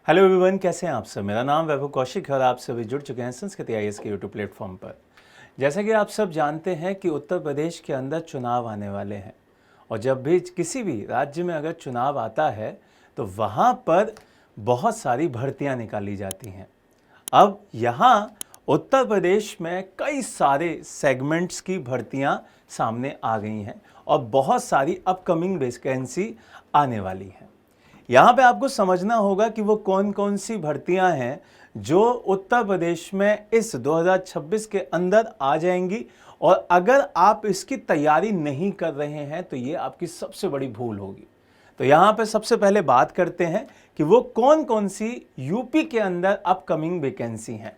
Hello everyone, कैसे हैं आप सब। मेरा नाम वैभव कौशिक है और आप सभी जुड़ चुके हैं संस्कृति आईएएस के यूट्यूब प्लेटफॉर्म पर। जैसा कि आप सब जानते हैं कि उत्तर प्रदेश के अंदर चुनाव आने वाले हैं और जब भी किसी भी राज्य में अगर चुनाव आता है तो वहाँ पर बहुत सारी भर्तियाँ निकाली जाती हैं। अब यहाँ उत्तर प्रदेश में कई सारे सेगमेंट्स की भर्तियाँ सामने आ गई हैं और बहुत सारी अपकमिंग वैकेंसी आने वाली हैं। यहाँ पे आपको समझना होगा कि वो कौन कौन सी भर्तियां हैं जो उत्तर प्रदेश में इस 2026 के अंदर आ जाएंगी, और अगर आप इसकी तैयारी नहीं कर रहे हैं तो ये आपकी सबसे बड़ी भूल होगी। तो यहाँ पे सबसे पहले बात करते हैं कि वो कौन कौन सी यूपी के अंदर अपकमिंग वैकेंसी हैं।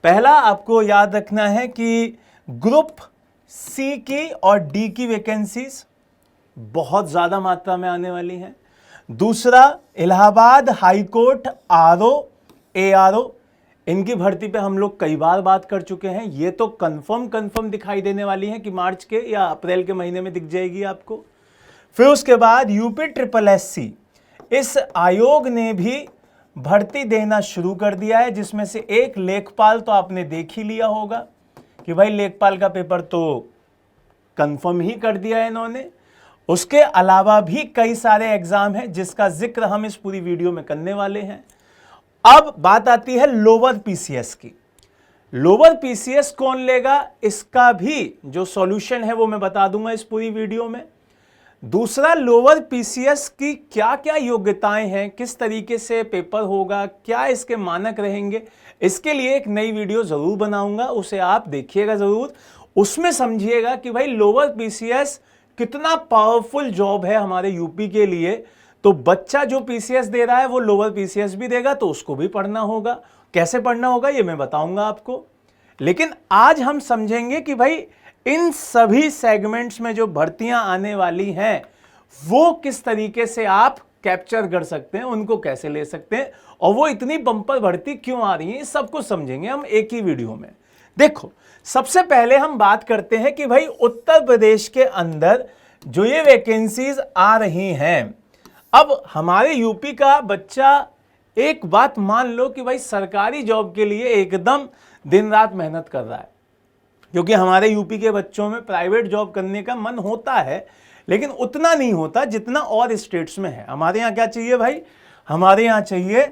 पहला आपको याद रखना है कि ग्रुप सी की और डी की वैकेंसीज बहुत ज़्यादा मात्रा में आने वाली हैं। दूसरा, इलाहाबाद हाईकोर्ट आरओ एआरओ, इनकी भर्ती पे हम लोग कई बार बात कर चुके हैं। ये तो कंफर्म दिखाई देने वाली है कि मार्च के या अप्रैल के महीने में दिख जाएगी आपको। फिर उसके बाद यूपी ट्रिपल एससी, इस आयोग ने भी भर्ती देना शुरू कर दिया है, जिसमें से एक लेखपाल तो आपने देख ही लिया होगा कि भाई लेखपाल का पेपर तो कंफर्म ही कर दिया है इन्होंने। उसके अलावा भी कई सारे एग्जाम हैं जिसका जिक्र हम इस पूरी वीडियो में करने वाले हैं। अब बात आती है लोअर पीसीएस की। लोअर पीसीएस कौन लेगा, इसका भी जो सॉल्यूशन है वो मैं बता दूंगा इस पूरी वीडियो में। दूसरा, लोअर पीसीएस की क्या क्या योग्यताएं हैं, किस तरीके से पेपर होगा, क्या इसके मानक रहेंगे, इसके लिए एक नई वीडियो जरूर बनाऊंगा, उसे आप देखिएगा जरूर। उसमें समझिएगा कि भाई लोअर पीसीएस कितना पावरफुल जॉब है हमारे यूपी के लिए। तो बच्चा जो पीसीएस दे रहा है वो लोअर पीसीएस भी देगा, तो उसको भी पढ़ना होगा। कैसे पढ़ना होगा ये मैं बताऊंगा आपको। लेकिन आज हम समझेंगे कि भाई इन सभी सेगमेंट्स में जो भर्तियां आने वाली हैं वो किस तरीके से आप कैप्चर कर सकते हैं, उनको कैसे ले सकते हैं, और वो इतनी बम्पर भर्ती क्यों आ रही है, सब कुछ समझेंगे हम एक ही वीडियो में। देखो, सबसे पहले हम बात करते हैं कि भाई उत्तर प्रदेश के अंदर जो ये वैकेंसीज आ रही हैं, अब हमारे यूपी का बच्चा एक बात मान लो कि भाई सरकारी जॉब के लिए एकदम दिन रात मेहनत कर रहा है, क्योंकि हमारे यूपी के बच्चों में प्राइवेट जॉब करने का मन होता है लेकिन उतना नहीं होता जितना और स्टेट्स में है। हमारे यहाँ क्या चाहिए भाई, हमारे यहाँ चाहिए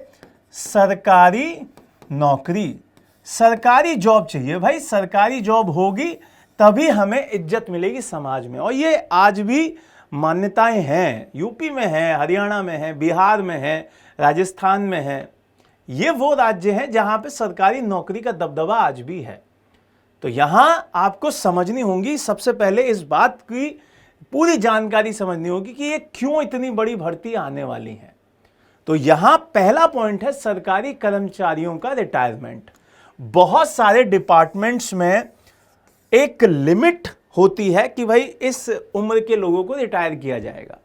सरकारी नौकरी, सरकारी जॉब चाहिए भाई। सरकारी जॉब होगी तभी हमें इज्जत मिलेगी समाज में, और ये आज भी मान्यताएं हैं। यूपी में है, हरियाणा में है, बिहार में है, राजस्थान में है। ये वो राज्य हैं जहां पे सरकारी नौकरी का दबदबा आज भी है। तो यहां आपको समझनी होगी, सबसे पहले इस बात की पूरी जानकारी समझनी होगी कि ये क्यों इतनी बड़ी भर्ती आने वाली है। तो यहां पहला पॉइंट है सरकारी कर्मचारियों का रिटायरमेंट। बहुत सारे डिपार्टमेंट्स में एक लिमिट होती है कि भाई इस उम्र के लोगों को रिटायर किया जाएगा।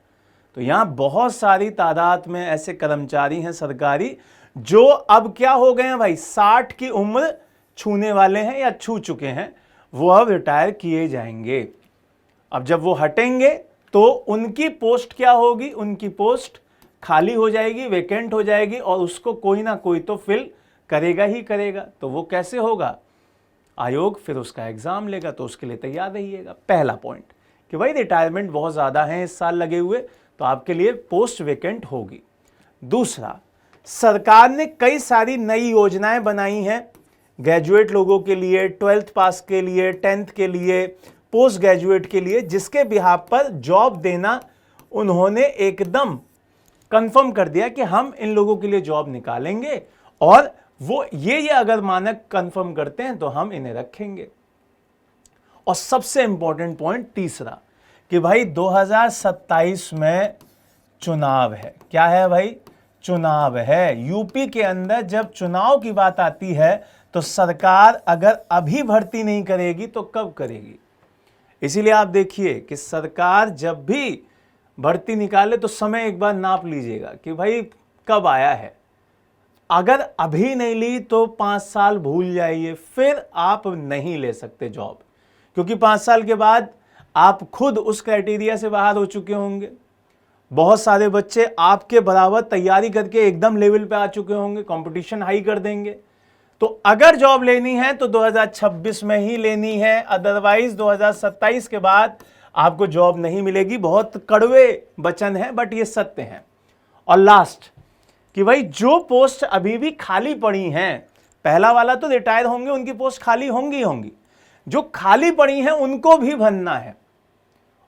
तो यहां बहुत सारी तादाद में ऐसे कर्मचारी हैं सरकारी जो अब क्या हो गए हैं भाई, 60 की उम्र छूने वाले हैं या छू चुके हैं, वो अब रिटायर किए जाएंगे। अब जब वो हटेंगे तो उनकी पोस्ट क्या होगी, उनकी पोस्ट खाली हो जाएगी, वेकेंट हो जाएगी, और उसको कोई ना कोई तो फिल करेगा ही करेगा। तो वो कैसे होगा, आयोग फिर उसका एग्जाम लेगा, तो उसके लिए तैयार रहिएगा। पहला पॉइंट कि भाई रिटायरमेंट बहुत ज़्यादा है इस साल लगे हुए, तो आपके लिए पोस्ट वेकेंट होगी। दूसरा, सरकार ने कई सारी नई योजनाएं बनाई हैं ग्रेजुएट लोगों के लिए, 12th पास के लिए, 10th के लिए, पोस्ट ग्रेजुएट के लिए, जिसके बिहाफ पर जॉब देना उन्होंने एकदम कंफर्म कर दिया कि हम इन लोगों के लिए जॉब निकालेंगे, और वो ये अगर मानक कंफर्म करते हैं तो हम इन्हें रखेंगे। और सबसे इंपॉर्टेंट पॉइंट तीसरा कि भाई 2027 में चुनाव है। क्या है भाई, चुनाव है। यूपी के अंदर जब चुनाव की बात आती है तो सरकार अगर अभी भर्ती नहीं करेगी तो कब करेगी। इसीलिए आप देखिए कि सरकार जब भी भर्ती निकाले तो समय एक बार नाप लीजिएगा कि भाई कब आया है। अगर अभी नहीं ली तो 5 साल भूल जाइए, फिर आप नहीं ले सकते जॉब, क्योंकि 5 साल के बाद आप खुद उस क्राइटेरिया से बाहर हो चुके होंगे। बहुत सारे बच्चे आपके बराबर तैयारी करके एकदम लेवल पे आ चुके होंगे, कंपटीशन हाई कर देंगे। तो अगर जॉब लेनी है तो 2026 में ही लेनी है, अदरवाइज 2027 के बाद आपको जॉब नहीं मिलेगी। बहुत कड़वे वचन है बट ये सत्य है। और लास्ट कि भाई जो पोस्ट अभी भी खाली पड़ी हैं, पहला वाला तो रिटायर होंगे, उनकी पोस्ट खाली होंगी, जो खाली पड़ी हैं उनको भी भरना है।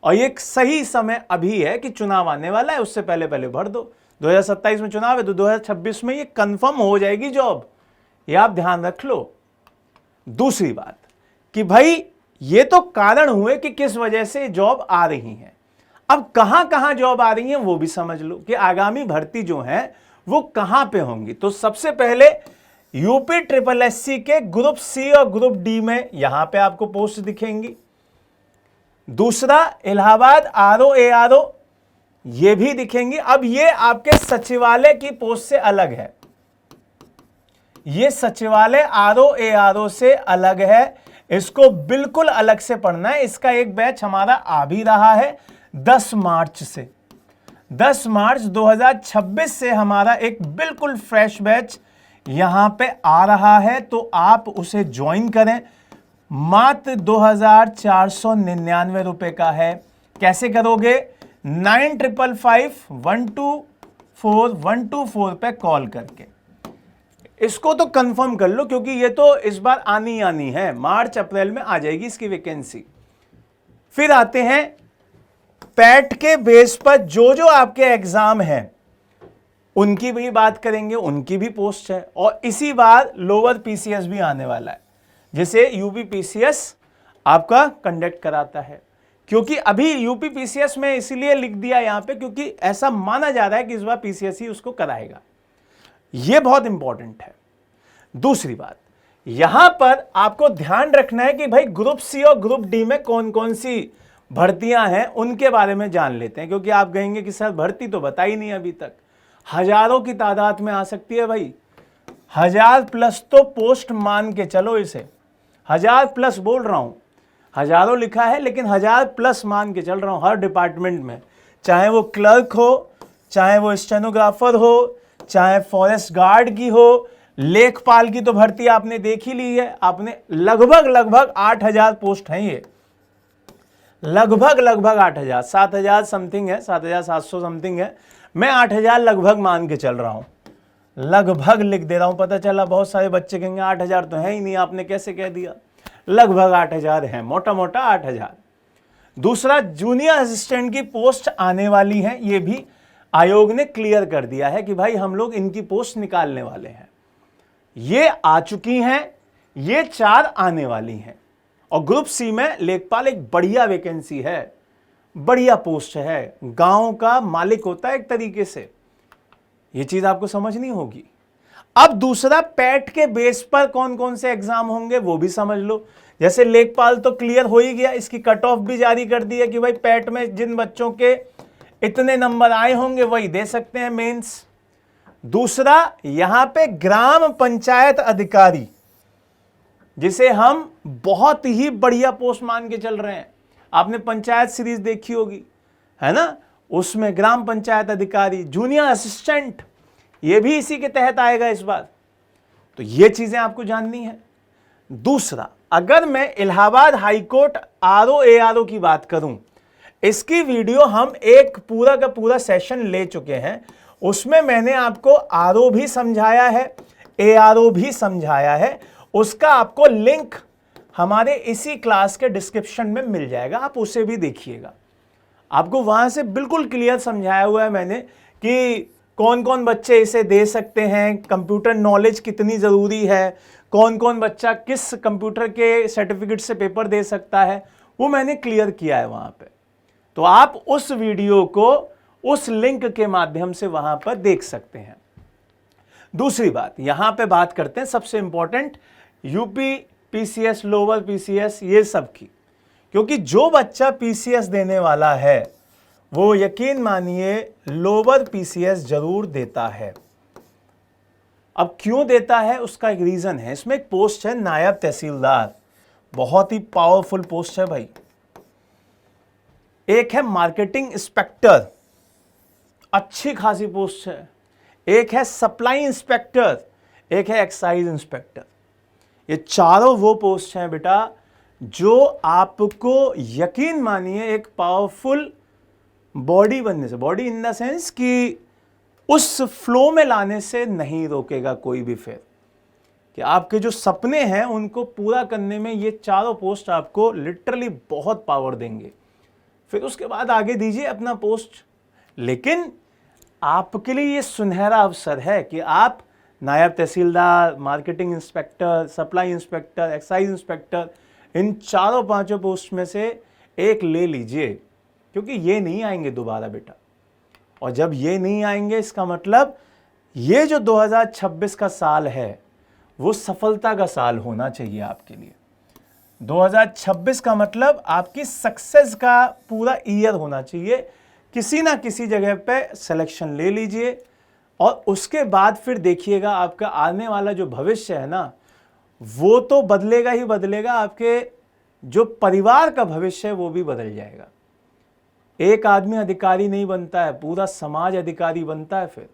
और ये सही समय अभी है कि चुनाव आने वाला है, उससे पहले पहले भर दो। 2027 में चुनाव है तो 2026 में ये कंफर्म हो जाएगी जॉब, ये आप ध्यान रख लो। दूसरी बात कि भाई ये तो कारण हुए कि किस वजह से जॉब आ रही है। अब कहां कहां जॉब आ रही है वो भी समझ लो कि आगामी भर्ती जो है वो कहां पे होंगी। तो सबसे पहले यूपी ट्रिपल एससी के ग्रुप सी और ग्रुप डी में यहां पे आपको पोस्ट दिखेंगी। दूसरा इलाहाबाद आरओ एआरओ ये भी दिखेंगी। अब ये आपके सचिवालय की पोस्ट से अलग है, ये सचिवालय आरओ एआरओ से अलग है, इसको बिल्कुल अलग से पढ़ना है। इसका एक बैच हमारा आ भी रहा है 10 मार्च से, 10 मार्च 2026 से हमारा एक बिल्कुल फ्रेश बैच यहां पे आ रहा है, तो आप उसे ज्वाइन करें। मात्र 2499 रुपए का है। कैसे करोगे? 9555124124 पे कॉल करके इसको तो कंफर्म कर लो, क्योंकि ये तो इस बार आनी है, मार्च अप्रैल में आ जाएगी इसकी वैकेंसी। फिर आते हैं पैट के बेस पर जो आपके एग्जाम हैं उनकी भी बात करेंगे, उनकी भी पोस्ट है। और इसी बार लोअर पीसीएस भी आने वाला है, जिसे यूपी पीसीएस आपका कंडक्ट कराता है। क्योंकि अभी यूपी पीसीएस में इसीलिए लिख दिया यहां पे क्योंकि ऐसा माना जा रहा है कि इस बार पीसीएस ही उसको कराएगा। यह बहुत इंपॉर्टेंट है। दूसरी बात, यहां पर आपको ध्यान रखना है कि भाई ग्रुप सी और ग्रुप डी में कौन कौन सी भर्तियां हैं उनके बारे में जान लेते हैं। क्योंकि आप कहेंगे कि सर भर्ती तो बताई नहीं अभी तक, हजारों की तादाद में आ सकती है भाई, 1000+ तो पोस्ट मान के चलो, इसे 1000+ बोल रहा हूं, हजारों लिखा है लेकिन 1000+ मान के चल रहा हूं हर डिपार्टमेंट में, चाहे वो क्लर्क हो, चाहे वो स्टेनोग्राफर हो, चाहे फॉरेस्ट गार्ड की हो, लेखपाल की तो भर्ती आपने देख ही ली है आपने। लगभग 8000 पोस्ट हैं ये, लगभग 8000, 7000 समथिंग है, 7700 समथिंग है। मैं 8000 लगभग मान के चल रहा हूं, लगभग लिख दे रहा हूं। पता चला बहुत सारे बच्चे कहेंगे 8000 तो है ही नहीं, आपने कैसे कह दिया? लगभग 8000 है, मोटा मोटा 8000। दूसरा, जूनियर असिस्टेंट की पोस्ट आने वाली है, ये भी आयोग ने क्लियर कर दिया है कि भाई हम लोग इनकी पोस्ट निकालने वाले हैं। ये आ चुकी हैं, ये 4 आने वाली हैं। और ग्रुप सी में लेखपाल एक बढ़िया वैकेंसी है, बढ़िया पोस्ट है, गांव का मालिक होता है एक तरीके से, ये चीज आपको समझनी होगी। अब दूसरा, पैट के बेस पर कौन कौन से एग्जाम होंगे वो भी समझ लो। जैसे लेखपाल तो क्लियर हो ही गया, इसकी कट ऑफ भी जारी कर दी है कि भाई पैट में जिन बच्चों के इतने नंबर आए होंगे वही दे सकते हैं मेंस। दूसरा, यहां पे ग्राम पंचायत अधिकारी, जिसे हम बहुत ही बढ़िया पोस्ट मान के चल रहे हैं, आपने पंचायत सीरीज देखी होगी है ना, उसमें ग्राम पंचायत अधिकारी, जूनियर असिस्टेंट, ये भी इसी के तहत आएगा इस बार। तो ये चीजें आपको जाननी है। दूसरा, अगर मैं इलाहाबाद हाईकोर्ट आरओ एआरओ की बात करूं, इसकी वीडियो हम एक पूरा का पूरा सेशन ले चुके हैं, उसमें मैंने आपको आरओ भी समझाया है, एआरओ भी समझाया है। उसका आपको लिंक हमारे इसी क्लास के डिस्क्रिप्शन में मिल जाएगा, आप उसे भी देखिएगा। आपको वहां से बिल्कुल क्लियर समझाया हुआ है मैंने कि कौन कौन बच्चे इसे दे सकते हैं, कंप्यूटर नॉलेज कितनी ज़रूरी है, कौन कौन बच्चा किस कंप्यूटर के सर्टिफिकेट से पेपर दे सकता है, वो मैंने क्लियर किया है वहां पे। तो आप उस वीडियो को उस लिंक के माध्यम से वहां पर देख सकते हैं। दूसरी बात, यहां पे बात करते हैं सबसे important UP PCS, lower PCS, ये सब की। क्योंकि जो बच्चा पीसीएस देने वाला है वो यकीन मानिए लोअर पीसीएस जरूर देता है। अब क्यों देता है उसका एक रीजन है। इसमें एक पोस्ट है नायब तहसीलदार, बहुत ही पावरफुल पोस्ट है भाई। एक है मार्केटिंग इंस्पेक्टर, अच्छी खासी पोस्ट है। एक है सप्लाई इंस्पेक्टर, एक है एक्साइज इंस्पेक्टर। ये चारों वो पोस्ट हैं बेटा जो आपको यकीन मानिए एक पावरफुल बॉडी बनने से, बॉडी इन द सेंस कि उस फ्लो में लाने से नहीं रोकेगा कोई भी। फिर कि आपके जो सपने हैं उनको पूरा करने में ये चारों पोस्ट आपको लिटरली बहुत पावर देंगे। फिर उसके बाद आगे दीजिए अपना पोस्ट, लेकिन आपके लिए ये सुनहरा अवसर है कि आप नायब तहसीलदार, marketing inspector, supply inspector, excise inspector, इन चारों पांचों पोस्ट में से एक ले लीजिए, क्योंकि ये नहीं आएंगे दोबारा बेटा। और जब ये नहीं आएंगे इसका मतलब ये जो 2026 का साल है वो सफलता का साल होना चाहिए आपके लिए। 2026 का मतलब आपकी सक्सेस का पूरा ईयर होना चाहिए। किसी ना किसी जगह पे सिलेक्शन ले लीजिए और उसके बाद फिर देखिएगा आपका आने वाला जो भविष्य है ना वो तो बदलेगा ही बदलेगा, आपके जो परिवार का भविष्य है वो भी बदल जाएगा। एक आदमी अधिकारी नहीं बनता है, पूरा समाज अधिकारी बनता है, फिर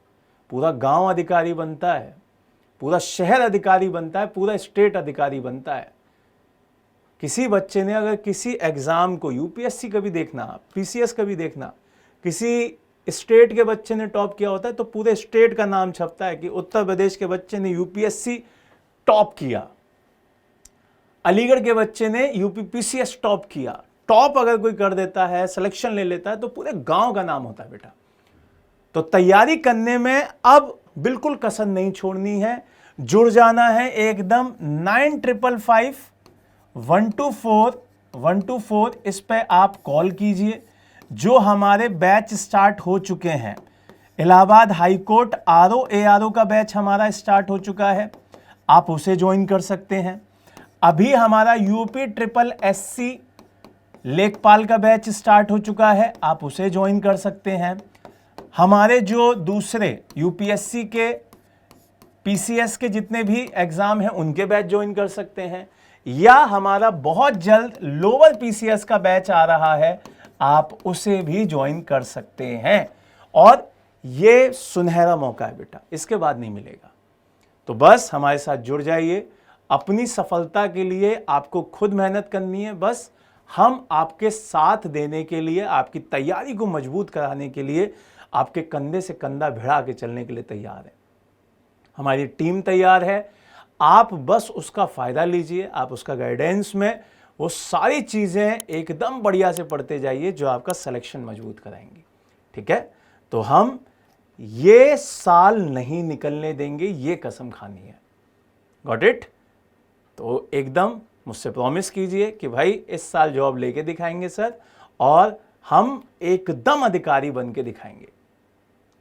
पूरा गांव अधिकारी बनता है, पूरा शहर अधिकारी बनता है, पूरा स्टेट अधिकारी बनता है। किसी बच्चे ने अगर किसी एग्जाम को, यूपीएससी का भी देखना, पीसीएस का भी देखना, किसी स्टेट के बच्चे ने टॉप किया होता है तो पूरे स्टेट का नाम छपता है कि उत्तर प्रदेश के बच्चे ने यूपीएससी टॉप किया, अलीगढ़ के बच्चे ने यूपी पीसीएस टॉप किया। टॉप अगर कोई कर देता है, सिलेक्शन ले लेता है तो पूरे गांव का नाम होता है बेटा। तो तैयारी करने में अब बिल्कुल कसर नहीं छोड़नी है, जुड़ जाना है एकदम। 955124 इस पे आप कॉल कीजिए। जो हमारे बैच स्टार्ट हो चुके हैं, इलाहाबाद हाई कोर्ट ARO का बैच हमारा स्टार्ट हो चुका है, आप उसे ज्वाइन कर सकते हैं। अभी हमारा UPSSC लेखपाल का बैच स्टार्ट हो चुका है, आप उसे ज्वाइन कर सकते हैं। हमारे जो दूसरे यूपीएससी के, पीसीएस के जितने भी एग्जाम हैं उनके बैच ज्वाइन कर सकते हैं, या हमारा बहुत जल्द लोअर पीसीएस का बैच आ रहा है, आप उसे भी ज्वाइन कर सकते हैं। और ये सुनहरा मौका है बेटा, इसके बाद नहीं मिलेगा। तो बस हमारे साथ जुड़ जाइए। अपनी सफलता के लिए आपको खुद मेहनत करनी है, बस हम आपके साथ देने के लिए, आपकी तैयारी को मजबूत कराने के लिए, आपके कंधे से कंधा भिड़ा के चलने के लिए तैयार है। हमारी टीम तैयार है, आप बस उसका फ़ायदा लीजिए। आप उसका गाइडेंस में वो सारी चीज़ें एकदम बढ़िया से पढ़ते जाइए जो आपका सिलेक्शन मजबूत कराएंगी। ठीक है, तो हम ये साल नहीं निकलने देंगे, ये कसम खानी है। Got it? तो एकदम मुझसे प्रॉमिस कीजिए कि भाई इस साल जॉब लेके दिखाएंगे सर, और हम एकदम अधिकारी बन के दिखाएंगे।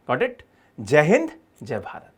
Got it? जय हिंद, जय भारत।